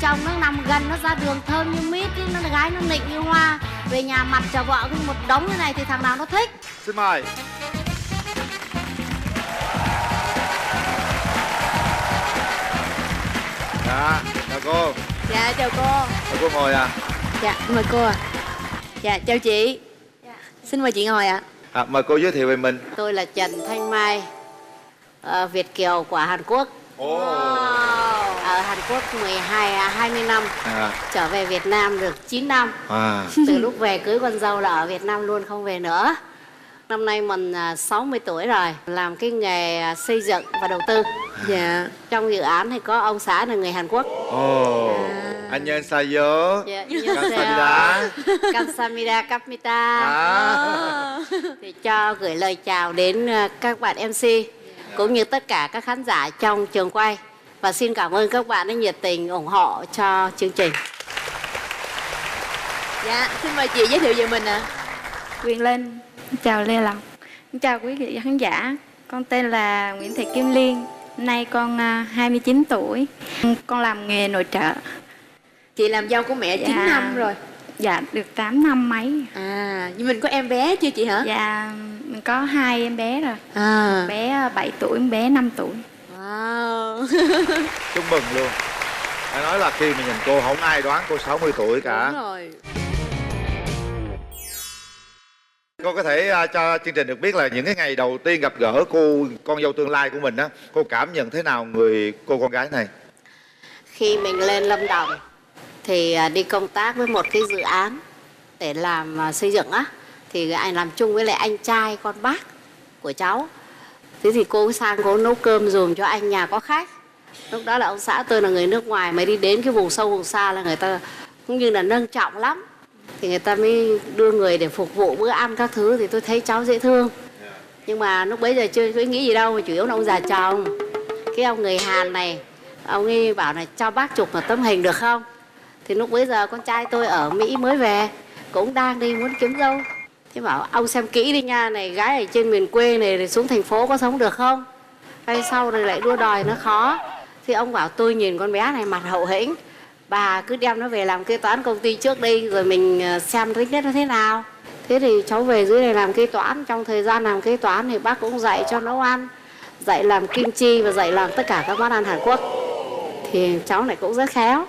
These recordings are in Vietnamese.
chồng nó nằm gần, nó ra đường thơm như mít, nó gái nó nịnh như hoa. Về nhà mặt chờ vợ cũng một đống như này thì thằng nào nó thích. Xin mời. Dạ, chào cô. Dạ chào cô. Mời cô ngồi ạ. Dạ mời cô ạ. Dạ chào chị. Xin mời chị ngồi ạ. Mời cô giới thiệu về mình. Tôi là Trần Thanh Mai, Việt kiều của Hàn Quốc. Ở Hàn Quốc 20 năm, trở về Việt Nam được 9 năm. Từ lúc về cưới con dâu là ở Việt Nam luôn, không về nữa. Năm nay mình 60 tuổi rồi, làm cái nghề xây dựng và đầu tư. Dạ. Trong dự án thì có ông xã là người Hàn Quốc. Anh nhân sayo. Kamsahamnida. Kamsahamnida Kapmita. Thì cho gửi lời chào đến các bạn MC cũng như tất cả các khán giả trong trường quay. Và xin cảm ơn các bạn đã nhiệt tình ủng hộ cho chương trình. Dạ, xin mời chị giới thiệu về mình ạ. Quyền Linh, chào Lê Lộc, chào quý vị khán giả. Con tên là Nguyễn Thị Kim Liên, nay con 29 tuổi. Con làm nghề nội trợ. Chị làm dâu của mẹ 9 năm rồi. Dạ, được 8 năm mấy. Nhưng mình có em bé chưa chị hả? Dạ, mình có 2 em bé rồi. Một bé 7 tuổi, một bé 5 tuổi. Wow. Chúc mừng luôn. Phải nói là khi mà nhìn cô không ai đoán cô 60 tuổi cả. Đúng rồi. Cô có thể cho chương trình được biết là những cái ngày đầu tiên gặp gỡ cô, con dâu tương lai của mình á, cô cảm nhận thế nào người cô con gái này? Khi mình lên Lâm Đồng thì đi công tác với một cái dự án để làm xây dựng á, thì anh làm chung với lại anh trai con bác của cháu. Thế thì cô sang cô nấu cơm dùm cho anh nhà có khách. Lúc đó là ông xã tôi là người nước ngoài mà đi đến cái vùng sâu vùng xa là người ta cũng như là nâng trọng lắm. Thì người ta mới đưa người để phục vụ bữa ăn các thứ, thì tôi thấy cháu dễ thương. Nhưng mà lúc bấy giờ chưa có nghĩ gì đâu, mà chủ yếu là ông già chồng. Cái ông người Hàn này, ông ấy bảo là cho bác chụp một tấm hình được không? Thì lúc bấy giờ con trai tôi ở Mỹ mới về, cũng đang đi muốn kiếm dâu. Thế bảo ông xem kỹ đi nha, này gái ở trên miền quê này thì xuống thành phố có sống được không? Hay sau rồi lại đua đòi nó khó. Thì ông bảo tôi nhìn con bé này mặt hậu hĩnh, bà cứ đem nó về làm kế toán công ty trước đi, rồi mình xem tính nết nó thế nào. Thế thì cháu về dưới này làm kế toán. Trong thời gian làm kế toán thì bác cũng dạy cho nấu ăn, dạy làm kim chi và dạy làm tất cả các món ăn Hàn Quốc. Thì cháu này cũng rất khéo.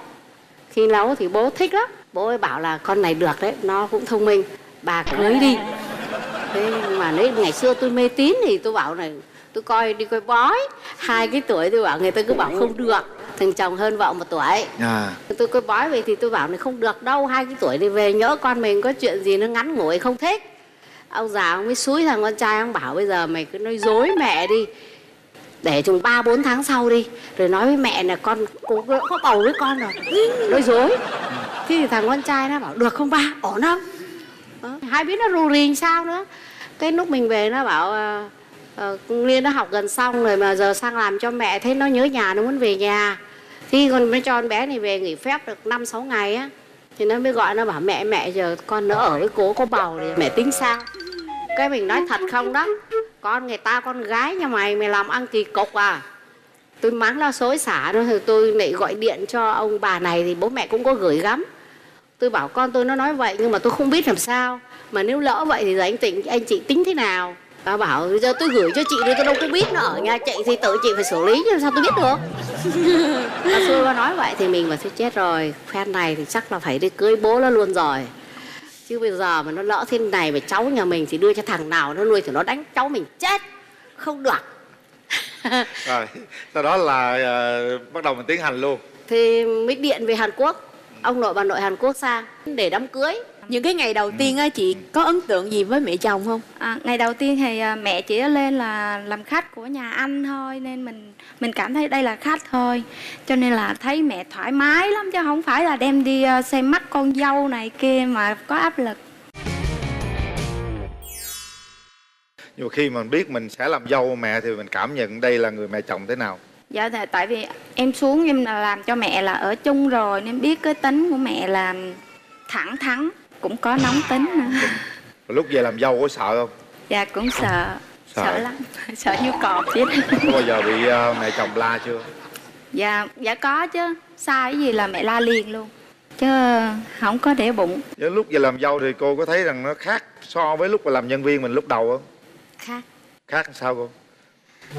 Khi nấu thì bố thích lắm. Bố ấy bảo là con này được đấy, nó cũng thông minh, bà cưới đi. Thế mà đấy, ngày xưa tôi mê tín thì tôi bảo này, tôi đi coi bói. 2 cái tuổi tôi bảo, người ta cứ bảo không được. Thằng chồng hơn vợ 1 tuổi. Tôi coi bói về thì tôi bảo này không được đâu, 2 cái tuổi đi về nhỡ con mình có chuyện gì nó ngắn ngủi không thích. Ông già ông mới xúi thằng con trai, ông bảo bây giờ mày cứ nói dối mẹ đi, để chừng 3-4 tháng sau đi, rồi nói với mẹ là con có bầu với con rồi. Nói dối. Thế thì thằng con trai nó bảo được không ba, ổn không? Hai biết nó rù rì sao nữa. Cái lúc mình về nó bảo Liên nó học gần xong rồi mà giờ sang làm cho mẹ, thấy nó nhớ nhà, nó muốn về nhà. Thì con mới cho con bé này về nghỉ phép được 5-6 ngày á. Thì nó mới gọi, nó bảo mẹ giờ con nó ở với cố có bầu thì mẹ tính sao? Cái mình nói thật không đó, con người ta con gái nhà mày làm ăn kỳ cục à. Tôi mắng nó xối xả nó, thì tôi lại gọi điện cho ông bà này thì bố mẹ cũng có gửi gắm. Tôi bảo con tôi nó nói vậy nhưng mà tôi không biết làm sao. Mà nếu lỡ vậy thì giờ anh chị tính thế nào? Bà bảo bây giờ tôi gửi cho chị đi, tôi đâu có biết nó ở nhà chị thì tự chị phải xử lý chứ sao tôi biết được. Bà xui bà nói vậy thì mình bảo thôi chết rồi, phen này thì chắc là phải đi cưới bố nó luôn rồi. Chứ bây giờ mà nó lỡ thế này mà cháu nhà mình thì đưa cho thằng nào nó nuôi thì nó đánh cháu mình chết. Không được. Rồi, sau đó là bắt đầu mình tiến hành luôn. Thì mới điện về Hàn Quốc, ông nội bà nội Hàn Quốc sang để đám cưới. Những cái ngày đầu tiên á, chị có ấn tượng gì với mẹ chồng không? Ngày đầu tiên thì mẹ chỉ lên là làm khách của nhà anh thôi, nên mình cảm thấy đây là khách thôi, cho nên là thấy mẹ thoải mái lắm, chứ không phải là đem đi xem mắt con dâu này kia mà có áp lực. Nhưng mà khi mà mình biết mình sẽ làm dâu mẹ thì mình cảm nhận đây là người mẹ chồng thế nào? Dạ tại vì em xuống em là làm cho mẹ là ở chung rồi, nên biết cái tính của mẹ là thẳng thắn, cũng có nóng tính nữa. Lúc về làm dâu có sợ không? Dạ cũng sợ lắm, sợ như cọp chết. Có bao giờ bị mẹ chồng la chưa? Dạ có chứ. Sai cái gì là mẹ la liền luôn, chứ không có để bụng. Chứ lúc về làm dâu thì cô có thấy rằng nó khác so với lúc mà làm nhân viên mình lúc đầu không? Khác. Khác sao cô?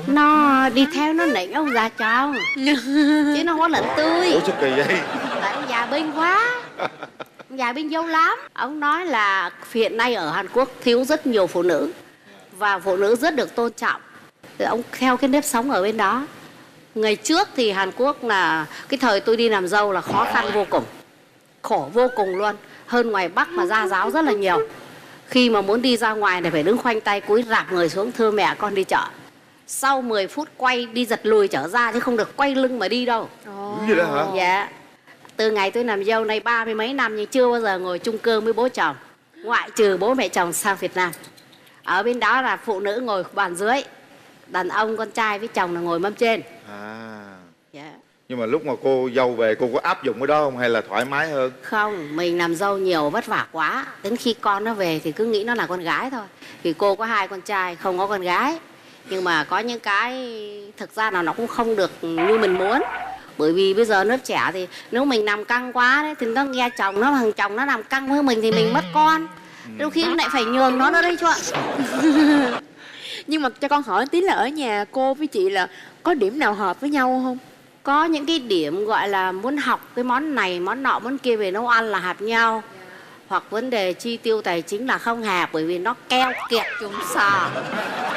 Nó đi theo nó nịnh ông già chồng chứ nó không có lẫn tươi. Ủa sao kỳ vậy? Tại ông già binh quá, ông già binh dâu lắm. Ông nói là hiện nay ở Hàn Quốc thiếu rất nhiều phụ nữ và phụ nữ rất được tôn trọng. Thì ông theo cái nếp sống ở bên đó. Ngày trước thì Hàn Quốc là cái thời tôi đi làm dâu là khó khăn vô cùng, khổ vô cùng luôn, hơn ngoài Bắc mà gia giáo rất là nhiều. Khi mà muốn đi ra ngoài này phải đứng khoanh tay cúi rạp người xuống thưa mẹ con đi chợ. Sau 10 phút quay đi giật lùi trở ra chứ không được quay lưng mà đi đâu. Đúng vậy đó hả? Dạ. Từ ngày tôi làm dâu này 30 mấy năm nhưng chưa bao giờ ngồi chung cơm với bố chồng, ngoại trừ bố mẹ chồng sang Việt Nam. Ở bên đó là phụ nữ ngồi bàn dưới, đàn ông con trai với chồng là ngồi mâm trên. À. Dạ. Nhưng mà lúc mà cô dâu về cô có áp dụng cái đó không hay là thoải mái hơn? Không, mình làm dâu nhiều vất vả quá. Đến khi con nó về thì cứ nghĩ nó là con gái thôi. Vì cô có 2 con trai, không có con gái. Nhưng mà có những cái thực ra là nó cũng không được như mình muốn. Bởi vì bây giờ lớp trẻ thì nếu mình nằm căng quá đấy thì nó nghe chồng nó, thằng chồng nó nằm căng với mình thì mình mất con. Đôi khi lại phải nhường nó đấy chú ạ. Nhưng mà cho con hỏi tí là ở nhà cô với chị là có điểm nào hợp với nhau không? Có những cái điểm gọi là muốn học cái món này, món nọ, món kia về nấu ăn là hợp nhau. Hoặc vấn đề chi tiêu tài chính là không hợp bởi vì nó keo kiệt chúng sò.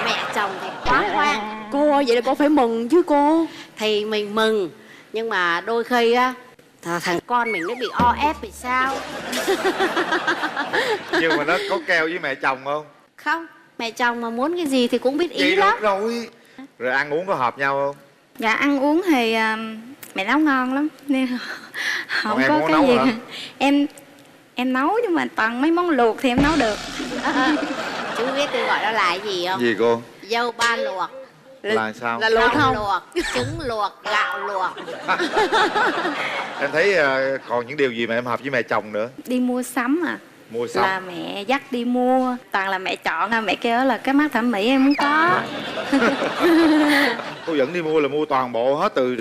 Mẹ chồng thì quá hoang. Cô ơi, vậy là cô phải mừng chứ cô. Thì mình mừng, nhưng mà đôi khi á thằng con mình nó bị o ép thì sao? Nhưng mà nó có keo với mẹ chồng không? Không, mẹ chồng mà muốn cái gì thì cũng biết ý Vậy lắm. được rồi. Rồi ăn uống có hợp nhau không? Dạ ăn uống thì mẹ nấu ngon lắm nên không Còn em có có cái nấu gì. hả? Em nấu nhưng mà toàn mấy món luộc thì em nấu được. Chú biết tôi gọi nó là cái gì không? Gì cô? Dâu ba luộc. Là sao? Là luộc Rau không? luộc, trứng luộc, gạo luộc. Em thấy còn những điều gì mà em hợp với mẹ chồng nữa? Đi mua sắm à? Mua sắm. Là mẹ dắt đi mua, toàn là mẹ chọn, mẹ kêu là cái mắt thẩm mỹ em không có. Cô dẫn đi mua là mua toàn bộ hết từ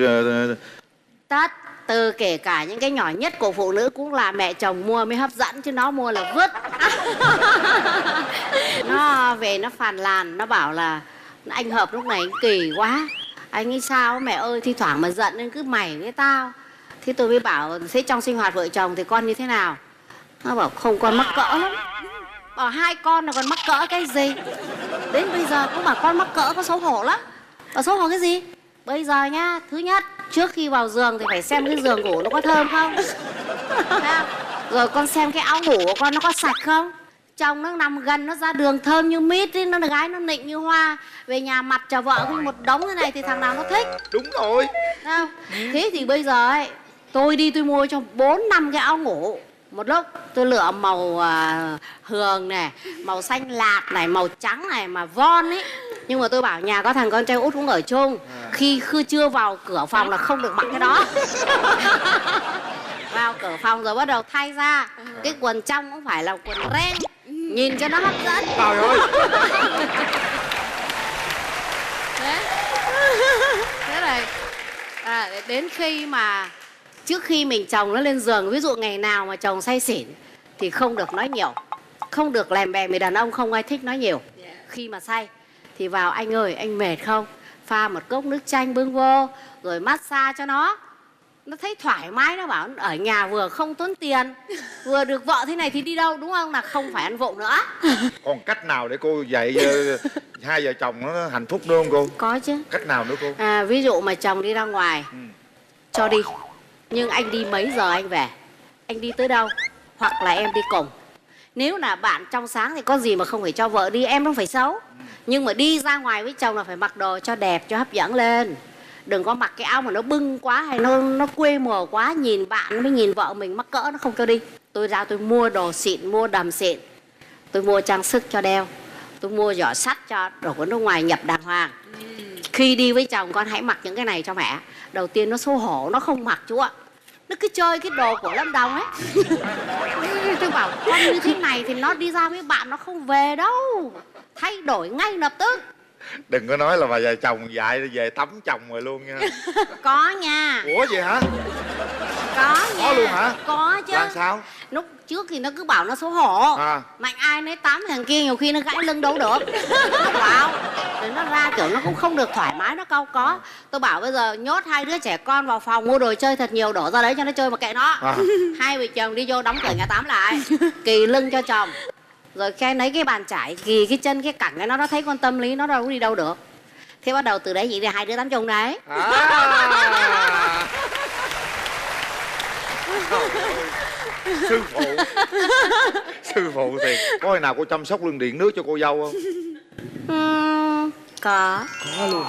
Tất, từ kể cả những cái nhỏ nhất của phụ nữ cũng là mẹ chồng mua mới hấp dẫn chứ nó mua là vứt. Nó về nó phàn nàn, nó bảo là anh Hợp lúc này kỳ quá. Anh nghĩ sao mẹ ơi, thi thoảng mà giận nên cứ mày với tao. Thế tôi mới bảo thế trong sinh hoạt vợ chồng thì con như thế nào? Nó bảo không, con mắc cỡ lắm. Bảo 2 con là còn mắc cỡ cái gì? Đến bây giờ cũng bảo con mắc cỡ, có xấu hổ lắm. Bảo xấu hổ cái gì? Bây giờ nhá, thứ nhất trước khi vào giường thì phải xem cái giường ngủ nó có thơm không. Rồi con xem cái áo ngủ của con nó có sạch không. Chồng nó nằm gần nó ra đường thơm như mít ấy, nó gái nó nịnh như hoa. Về nhà mặt cho vợ với một đống thế này thì thằng nào nó thích. Đúng rồi. Không? Thế thì bây giờ ấy, tôi đi tôi mua cho 4-5 cái áo ngủ. Một lúc tôi lựa màu hường này, màu xanh lạc này, màu trắng này mà von ấy. Nhưng mà tôi bảo nhà có thằng con trai út cũng ở chung. Khi chưa vào cửa phòng là không được mặc cái đó. Vào cửa phòng rồi bắt đầu thay ra. Cái quần trong cũng phải là quần ren, nhìn cho nó hấp dẫn. Trời ơi. Thế này đến khi mà trước khi mình chồng nó lên giường, ví dụ ngày nào mà chồng say xỉn thì không được nói nhiều, không được lèm bèm, vì đàn ông không ai thích nói nhiều. Khi mà say thì vào anh ơi anh mệt không, pha một cốc nước chanh bưng vô rồi massage cho nó thấy thoải mái. Nó bảo ở nhà vừa không tốn tiền vừa được vợ thế này thì đi đâu, đúng không, là không phải ăn vụng nữa. Còn cách nào để cô dạy hai vợ chồng nó hạnh phúc nữa không cô? Có chứ. Cách nào nữa cô? Ví dụ mà chồng đi ra ngoài cho đi, nhưng anh đi mấy giờ anh về, anh đi tới đâu, hoặc là em đi cùng. Nếu là bạn trong sáng thì có gì mà không phải cho vợ đi, em không phải xấu. Nhưng mà đi ra ngoài với chồng là phải mặc đồ cho đẹp, cho hấp dẫn lên. Đừng có mặc cái áo mà nó bưng quá hay nó quê mùa quá, nhìn bạn mới nhìn vợ mình mắc cỡ nó không cho đi. Tôi ra tôi mua đồ xịn, mua đầm xịn, tôi mua trang sức cho đeo, tôi mua giỏ sắt cho, đồ của nước ngoài nhập đàng hoàng. Khi đi với chồng con hãy mặc những cái này cho mẹ. Đầu tiên nó xấu hổ, nó không mặc chú ạ. Nó cứ chơi cái đồ của Lâm Đồng ấy. Tôi bảo con như thế này thì nó đi ra với bạn nó không về đâu, thay đổi ngay lập tức. Đừng có nói là bà già chồng dạy về tắm chồng rồi luôn nha. Có nha. Ủa vậy hả? Có nha. Có luôn hả? Có chứ. Làm sao? Lúc trước thì nó cứ bảo nó xấu hổ. Mạnh ai nấy tắm, thằng kia nhiều khi nó gãy lưng đâu được. Nó bảo rồi nó ra kiểu nó cũng không được thoải mái, nó cau có. Tôi bảo bây giờ nhốt hai đứa trẻ con vào phòng, mua đồ chơi thật nhiều, đổ ra đấy cho nó chơi mà kệ nó. Hai vợ chồng đi vô đóng cửa nhà tắm lại, kỳ lưng cho chồng. Rồi khe lấy cái bàn chải, kỳ cái chân cái cẳng cái nó thấy con tâm lý, nó đâu có đi đâu được. Thế bắt đầu từ đấy chị thì hai đứa tắm chung đấy. Sư phụ. Sư phụ thì có hồi nào cô chăm sóc lưng điện nước cho cô dâu không? Có. Có luôn.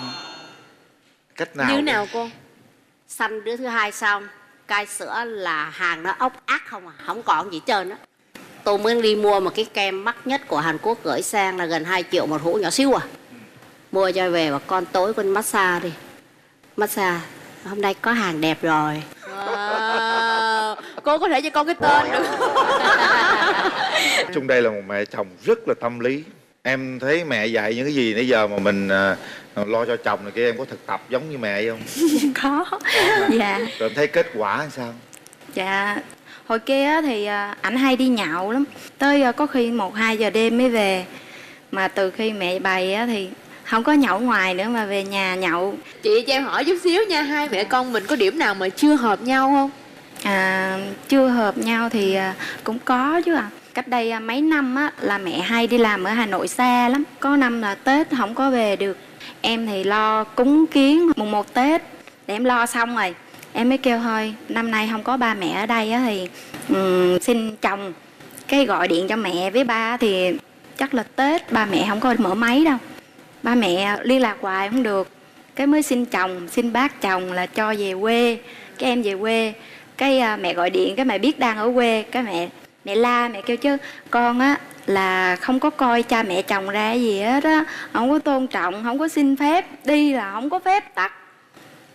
Cách nào? Như nào cô? Sanh đứa thứ hai xong, cai sữa là hàng nó ốc ác không à, không còn gì hết trơn á. Tôi mới đi mua một cái kem mắc nhất của Hàn Quốc gửi sang là gần 2 triệu một hũ nhỏ xíu à. Mua cho về và con tối con massage đi. Massage, hôm nay có hàng đẹp rồi. Cô có thể cho con cái tên được không? Chung đây là một mẹ chồng rất là tâm lý. Em thấy mẹ dạy những cái gì nãy giờ mà mình lo cho chồng này kia, em có thực tập giống như mẹ không? Có. Dạ. Rồi em thấy kết quả làm sao? Dạ. Hồi kia á thì ảnh hay đi nhậu lắm. Tới có khi 1-2 giờ đêm mới về. Mà từ khi mẹ bày á thì không có nhậu ngoài nữa mà về nhà nhậu. Chị cho em hỏi chút xíu nha, hai mẹ con mình có điểm nào mà chưa hợp nhau không? Chưa hợp nhau thì cũng có chứ ạ. Cách đây mấy năm á là mẹ hay đi làm ở Hà Nội xa lắm. Có năm là Tết không có về được. Em thì lo cúng kiến mùng 1 Tết để em lo xong rồi. Em mới kêu thôi năm nay không có ba mẹ ở đây á thì xin chồng. Cái gọi điện cho mẹ với ba thì chắc là Tết ba mẹ không có mở máy đâu. Ba mẹ liên lạc hoài không được. Cái mới xin chồng, xin bác chồng là cho về quê. Cái em về quê. Cái mẹ gọi điện, cái mẹ biết đang ở quê. Cái mẹ la, mẹ kêu chứ con á là không có coi cha mẹ chồng ra gì hết á. Không có tôn trọng, không có xin phép. Đi là không có phép tắc.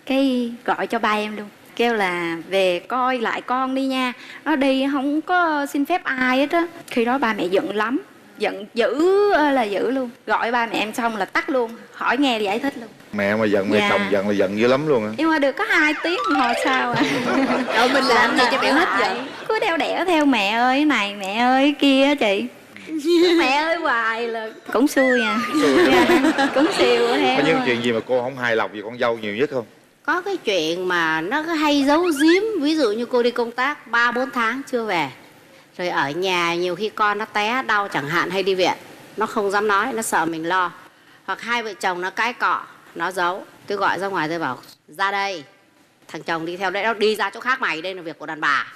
Cái gọi cho ba em luôn. Kêu là về coi lại con đi nha. Nó đi không có xin phép ai hết á. Khi đó ba mẹ giận lắm. Giận dữ là dữ luôn. Gọi ba mẹ em xong là tắt luôn. Hỏi nghe giải thích luôn. Mẹ mà giận, mẹ chồng giận là giận dữ lắm luôn á. Nhưng mà được có 2 tiếng đồng hồ sao à. Đâu mình làm gì cho mẹ hết giận. Cứ đeo đẻo theo mẹ ơi cái này, mẹ ơi cái kia á chị. Mẹ ơi hoài là cũng xui à. Cũng xìu theo. Có những chuyện gì mà cô không hài lòng về con dâu nhiều nhất không? Có cái chuyện mà nó cứ hay giấu giếm. Ví dụ như cô đi công tác 3-4 tháng chưa về. Rồi ở nhà nhiều khi con nó té đau chẳng hạn hay đi viện, nó không dám nói, nó sợ mình lo. Hoặc hai vợ chồng nó cãi cọ, nó giấu. Tôi gọi ra ngoài tôi bảo ra đây. Thằng chồng đi theo đấy, nó đi ra chỗ khác mày, đây là việc của đàn bà.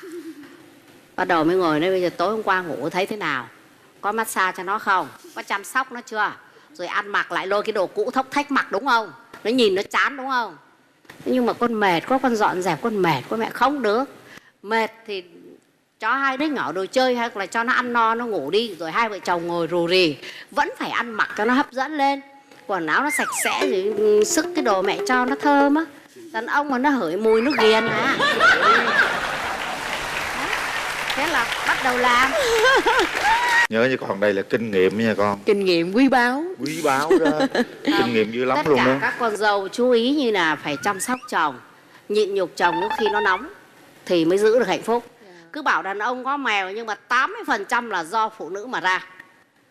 Bắt đầu mới ngồi đây, bây giờ tối hôm qua ngủ thấy thế nào? Có massage cho nó không? Có chăm sóc nó chưa? Rồi ăn mặc lại lôi cái đồ cũ thốc thách mặc đúng không? Nó nhìn nó chán đúng không? Nhưng mà con mệt quá, con dọn dẹp con mệt quá mẹ, không được. Mệt thì cho hai đứa nhỏ đồ chơi hay là cho nó ăn no nó ngủ đi. Rồi hai vợ chồng ngồi rù rì. Vẫn phải ăn mặc cho nó hấp dẫn lên. Quần áo nó sạch sẽ rồi sức cái đồ mẹ cho nó thơm á. Đàn ông mà nó hửi mùi nó ghiền à. Thế là bắt đầu làm. Nhớ như con đây là kinh nghiệm nha con. Kinh nghiệm quý báu. Quý báu đó. Kinh nghiệm dữ lắm Tất luôn đó. cả các con dâu chú ý như là phải chăm sóc chồng, nhịn nhục chồng lúc khi nó nóng thì mới giữ được hạnh phúc. Cứ bảo đàn ông có mèo nhưng mà 80% là do phụ nữ mà ra.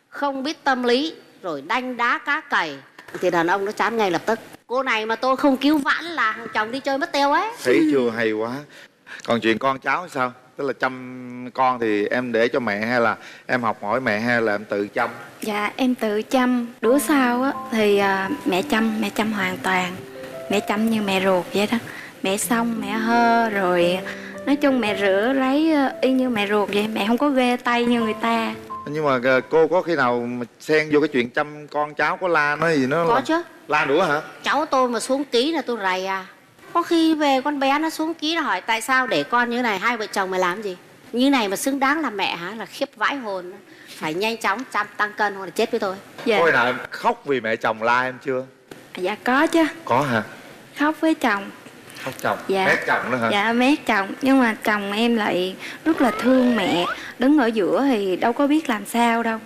Không biết tâm lý rồi đanh đá cá cày thì đàn ông nó chán ngay lập tức. Cô này mà tôi không cứu vãn là thằng chồng đi chơi mất tiêu ấy. Thấy chưa, hay quá. Còn chuyện con cháu sao? Tức là chăm con thì em để cho mẹ hay là em học hỏi mẹ hay là em tự chăm? Dạ em tự chăm. Đứa sau á thì mẹ chăm hoàn toàn. Mẹ chăm như mẹ ruột vậy đó. Mẹ xong mẹ hơ rồi nói chung mẹ rửa ráy y như mẹ ruột vậy. Mẹ không có ghê tay như người ta. Nhưng mà cô có khi nào mà xen vô cái chuyện chăm con cháu, có la nó gì nó? Có chứ. La nữa hả? Cháu tôi mà xuống ký là tôi rầy à. Có khi về con bé nó xuống ký nó hỏi tại sao để con như này, hai vợ chồng mày làm gì? Như này mà xứng đáng là mẹ hả? Là khiếp vãi hồn. Phải nhanh chóng tăng cân hoặc là chết với tôi. Dạ. Có khi nào em khóc vì mẹ chồng la em chưa? Dạ có chứ. Có hả? Khóc với chồng. Khóc chồng? Dạ. Mét chồng nữa hả? Dạ mét chồng. Nhưng mà chồng em lại rất là thương mẹ. Đứng ở giữa thì đâu có biết làm sao đâu.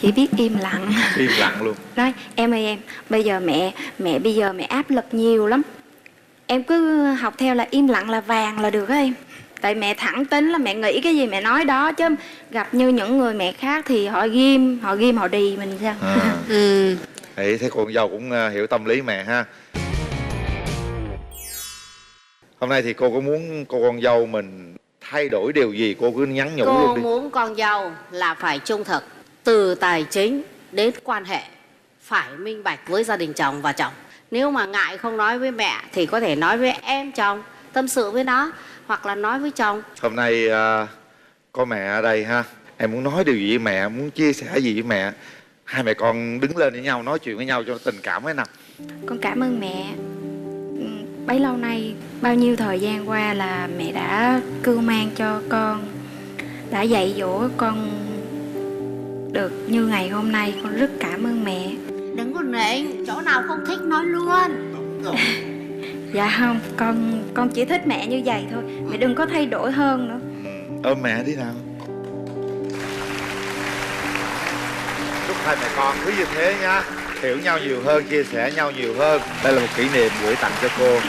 chỉ biết im lặng. Im lặng luôn. Nói em ơi em, bây giờ mẹ bây giờ mẹ áp lực nhiều lắm, em cứ học theo là im lặng là vàng là được á em. Tại mẹ thẳng tính là mẹ nghĩ cái gì mẹ nói đó, chứ gặp như những người mẹ khác thì họ ghim họ đì mình sao. Ừ. Đấy, thấy con dâu cũng hiểu tâm lý mẹ ha. Hôm nay thì cô có muốn cô con dâu mình thay đổi điều gì cô cứ nhắn nhủ Cô luôn đi. muốn con dâu là phải trung thực, từ tài chính đến quan hệ phải minh bạch với gia đình chồng và chồng. Nếu mà ngại không nói với mẹ thì có thể nói với em chồng, tâm sự với nó, hoặc là nói với chồng. Hôm nay có mẹ ở đây ha, em muốn nói điều gì với mẹ, muốn chia sẻ gì với mẹ? Hai mẹ con đứng lên với nhau nói chuyện với nhau cho tình cảm ấy nào. Con cảm ơn mẹ. Bấy lâu nay, bao nhiêu thời gian qua là mẹ đã cưu mang cho con, đã dạy dỗ con được như ngày hôm nay. Con rất cảm ơn mẹ. Đừng có nịnh, chỗ nào không thích nói luôn. Dạ không, con chỉ thích mẹ như vậy thôi. Mẹ đừng có thay đổi hơn nữa. Ôm mẹ đi nào. Chúc hai mẹ con cứ như thế nha, hiểu nhau nhiều hơn, chia sẻ nhau nhiều hơn. Đây là một kỷ niệm gửi tặng cho cô.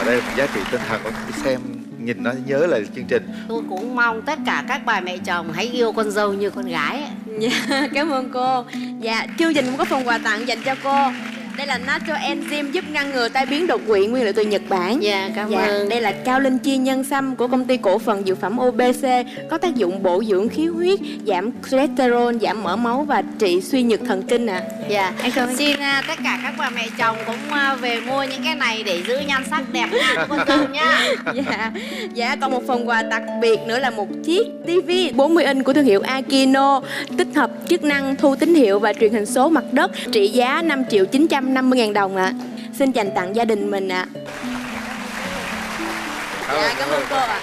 Đây là một giá trị tinh thần, con xem nhìn nó nhớ lại chương trình. Tôi cũng mong tất cả các bà mẹ chồng hãy yêu con dâu như con gái ấy. Dạ, cảm ơn cô. Dạ, chương trình cũng có phần quà tặng dành cho cô. Đây là Natro Enzyme giúp ngăn ngừa tai biến đột quỵ, nguyên liệu từ Nhật Bản. Dạ, cảm ơn. Đây là cao linh chi nhân sâm của công ty cổ phần dược phẩm OBC, có tác dụng bổ dưỡng khí huyết, giảm cholesterol, giảm mỡ máu và trị suy nhược thần kinh ạ. Dạ, Em cảm ơn. xin tất cả các bà mẹ chồng cũng về mua những cái này để giữ nhan sắc đẹp nha của con dâu nha. Dạ, còn một phần quà đặc biệt nữa là một chiếc TV 40 inch của thương hiệu Akino, tích hợp chức năng thu tín hiệu và truyền hình số mặt đất, trị giá 5.950.000 đồng ạ. Xin dành tặng gia đình mình ạ. Dạ, cảm ơn cô ạ.